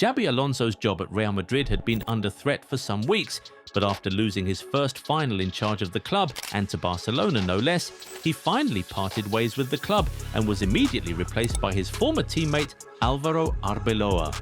Xabi Alonso's job at Real Madrid had been under threat for some weeks, but after losing his first final in charge of the club, and to Barcelona no less, he finally parted ways with the club and was immediately replaced by his former teammate Álvaro Arbeloa.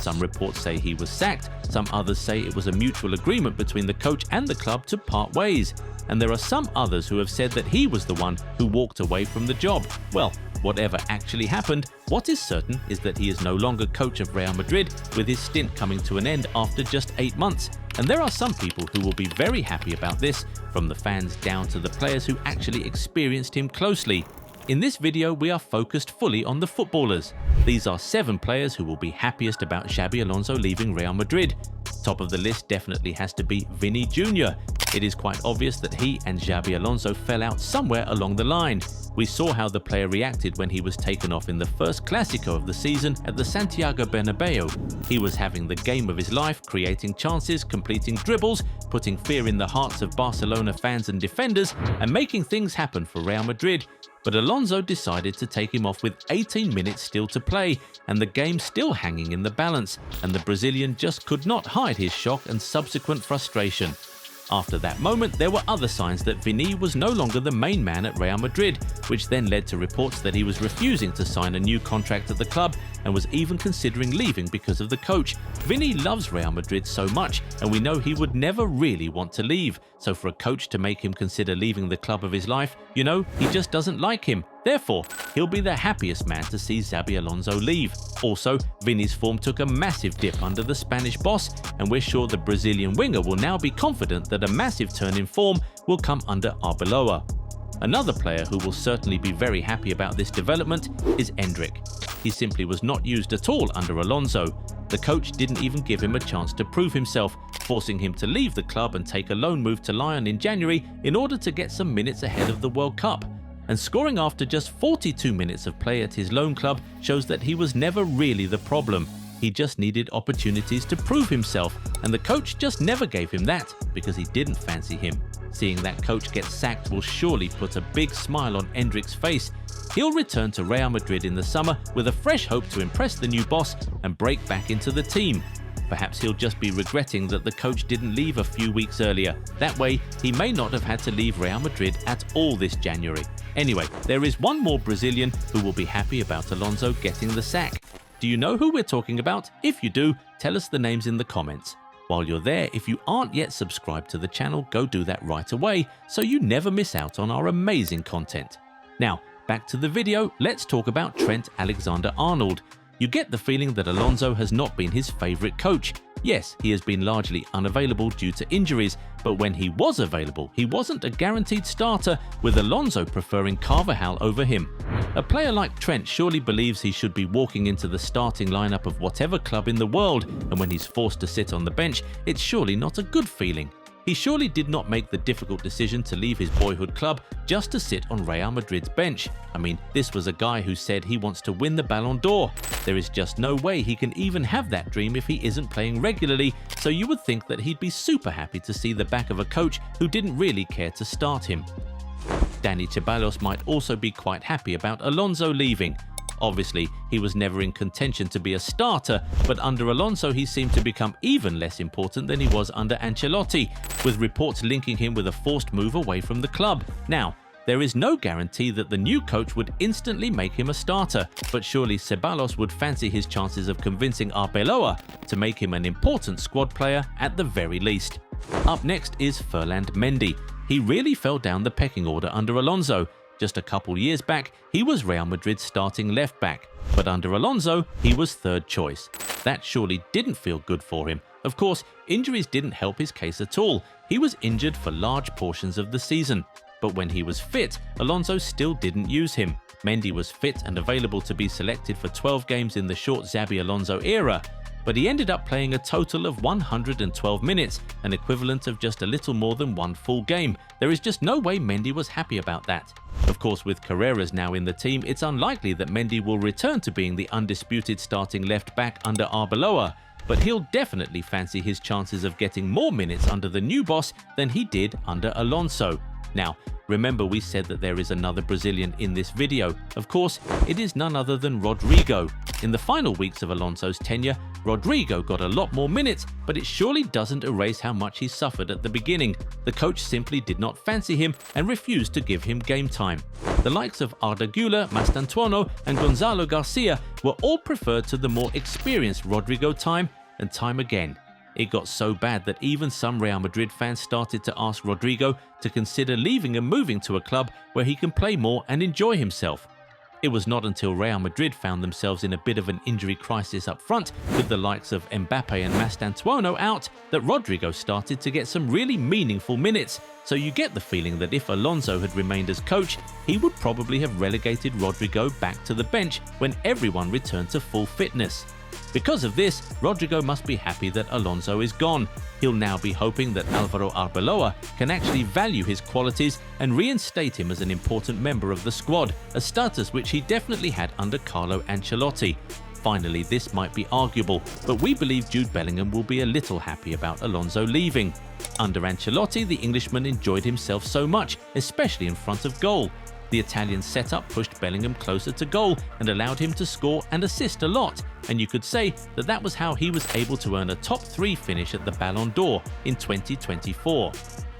Some reports say he was sacked, some others say it was a mutual agreement between the coach and the club to part ways, and there are some others who have said that he was the one who walked away from the job. Well, whatever actually happened, what is certain is that he is no longer coach of Real Madrid, with his stint coming to an end after just 8 months. And there are some people who will be very happy about this, from the fans down to the players who actually experienced him closely. In this video, we are focused fully on the footballers. These are 7 players who will be happiest about Xabi Alonso leaving Real Madrid. Top of the list definitely has to be Vinny Jr. It is quite obvious that he and Xabi Alonso fell out somewhere along the line. We saw how the player reacted when he was taken off in the first Clásico of the season at the Santiago Bernabeu. He was having the game of his life, creating chances, completing dribbles, putting fear in the hearts of Barcelona fans and defenders, and making things happen for Real Madrid. But Alonso decided to take him off with 18 minutes still to play, and the game still hanging in the balance, and the Brazilian just could not hide his shock and subsequent frustration. After that moment, there were other signs that Vinny was no longer the main man at Real Madrid, which then led to reports that he was refusing to sign a new contract at the club and was even considering leaving because of the coach. Vinny loves Real Madrid so much, and we know he would never really want to leave. So for a coach to make him consider leaving the club of his life, you know, he just doesn't like him. Therefore, he'll be the happiest man to see Xabi Alonso leave. Also, Vinny's form took a massive dip under the Spanish boss, and we're sure the Brazilian winger will now be confident that a massive turn in form will come under Arbeloa. Another player who will certainly be very happy about this development is Endrick. He simply was not used at all under Alonso. The coach didn't even give him a chance to prove himself, forcing him to leave the club and take a loan move to Lyon in January in order to get some minutes ahead of the World Cup. And scoring after just 42 minutes of play at his loan club shows that he was never really the problem. He just needed opportunities to prove himself, and the coach just never gave him that because he didn't fancy him. Seeing that coach get sacked will surely put a big smile on Endrick's face. He'll return to Real Madrid in the summer with a fresh hope to impress the new boss and break back into the team. Perhaps he'll just be regretting that the coach didn't leave a few weeks earlier. That way, he may not have had to leave Real Madrid at all this January. Anyway, there is one more Brazilian who will be happy about Alonso getting the sack. Do you know who we're talking about? If you do, tell us the names in the comments. While you're there, if you aren't yet subscribed to the channel, go do that right away so you never miss out on our amazing content. Now, back to the video, let's talk about Trent Alexander-Arnold. You get the feeling that Alonso has not been his favourite coach. Yes, he has been largely unavailable due to injuries, but when he was available, he wasn't a guaranteed starter, with Alonso preferring Carvajal over him. A player like Trent surely believes he should be walking into the starting lineup of whatever club in the world, and when he's forced to sit on the bench, it's surely not a good feeling. He surely did not make the difficult decision to leave his boyhood club just to sit on Real Madrid's bench. I mean, this was a guy who said he wants to win the Ballon d'Or. There is just no way he can even have that dream if he isn't playing regularly, so you would think that he'd be super happy to see the back of a coach who didn't really care to start him. Dani Ceballos might also be quite happy about Alonso leaving. Obviously, he was never in contention to be a starter, but under Alonso he seemed to become even less important than he was under Ancelotti, with reports linking him with a forced move away from the club. Now, there is no guarantee that the new coach would instantly make him a starter, but surely Ceballos would fancy his chances of convincing Arbeloa to make him an important squad player at the very least. Up next is Ferland Mendy. He really fell down the pecking order under Alonso. Just a couple years back, he was Real Madrid's starting left back, but under Alonso, he was third choice. That surely didn't feel good for him. Of course, injuries didn't help his case at all. He was injured for large portions of the season. But when he was fit, Alonso still didn't use him. Mendy was fit and available to be selected for 12 games in the short Xabi Alonso era, but he ended up playing a total of 112 minutes, an equivalent of just a little more than one full game. There is just no way Mendy was happy about that. Of course, with Carreras now in the team, it's unlikely that Mendy will return to being the undisputed starting left back under Arbeloa, but he'll definitely fancy his chances of getting more minutes under the new boss than he did under Alonso. Now, remember we said that there is another Brazilian in this video. Of course, it is none other than Rodrigo. In the final weeks of Alonso's tenure, Rodrigo got a lot more minutes, but it surely doesn't erase how much he suffered at the beginning. The coach simply did not fancy him and refused to give him game time. The likes of Arda Güler, Mastantuono and Gonzalo Garcia were all preferred to the more experienced Rodrigo time and time again. It got so bad that even some Real Madrid fans started to ask Rodrigo to consider leaving and moving to a club where he can play more and enjoy himself. It was not until Real Madrid found themselves in a bit of an injury crisis up front, with the likes of Mbappe and Mastantuono out, that Rodrigo started to get some really meaningful minutes. So you get the feeling that if Alonso had remained as coach, he would probably have relegated Rodrigo back to the bench when everyone returned to full fitness. Because of this, Rodrigo must be happy that Alonso is gone. He'll now be hoping that Álvaro Arbeloa can actually value his qualities and reinstate him as an important member of the squad, a status which he definitely had under Carlo Ancelotti. Finally, this might be arguable, but we believe Jude Bellingham will be a little happy about Alonso leaving. Under Ancelotti, the Englishman enjoyed himself so much, especially in front of goal. The Italian setup pushed Bellingham closer to goal and allowed him to score and assist a lot, and you could say that that was how he was able to earn a top 3 finish at the Ballon d'Or in 2024.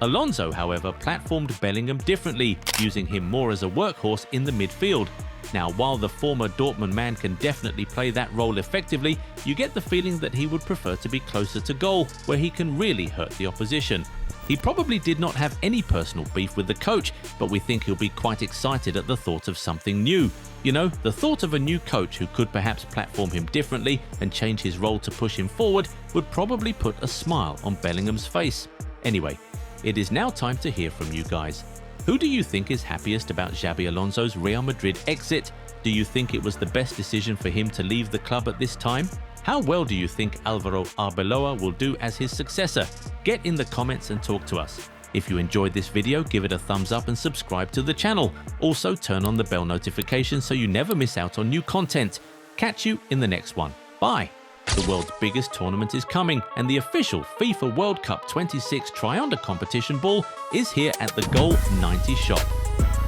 Alonso, however, platformed Bellingham differently, using him more as a workhorse in the midfield. Now, while the former Dortmund man can definitely play that role effectively, you get the feeling that he would prefer to be closer to goal, where he can really hurt the opposition. He probably did not have any personal beef with the coach, but we think he'll be quite excited at the thought of something new. You know, the thought of a new coach who could perhaps platform him differently and change his role to push him forward would probably put a smile on Bellingham's face. Anyway, it is now time to hear from you guys. Who do you think is happiest about Xabi Alonso's Real Madrid exit? Do you think it was the best decision for him to leave the club at this time? How well do you think Álvaro Arbeloa will do as his successor? Get in the comments and talk to us. If you enjoyed this video, give it a thumbs up and subscribe to the channel. Also, turn on the bell notification so you never miss out on new content. Catch you in the next one. Bye! The world's biggest tournament is coming, and the official FIFA World Cup 26 Tri-Under competition ball is here at the Goal 90 shop.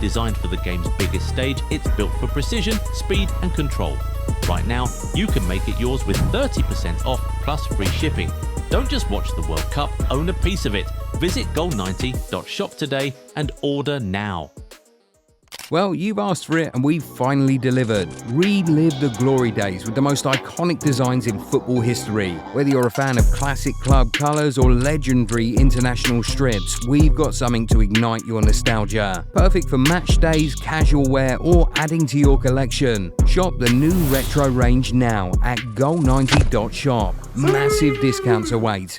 Designed for the game's biggest stage, it's built for precision, speed and control. Right now, you can make it yours with 30% off plus free shipping. Don't just watch the World Cup, own a piece of it. Visit goal90.shop today and order now. Well, you've asked for it and we've finally delivered. Relive the glory days with the most iconic designs in football history. Whether you're a fan of classic club colours or legendary international strips, we've got something to ignite your nostalgia. Perfect for match days, casual wear or adding to your collection. Shop the new retro range now at goal90.shop. Massive discounts await.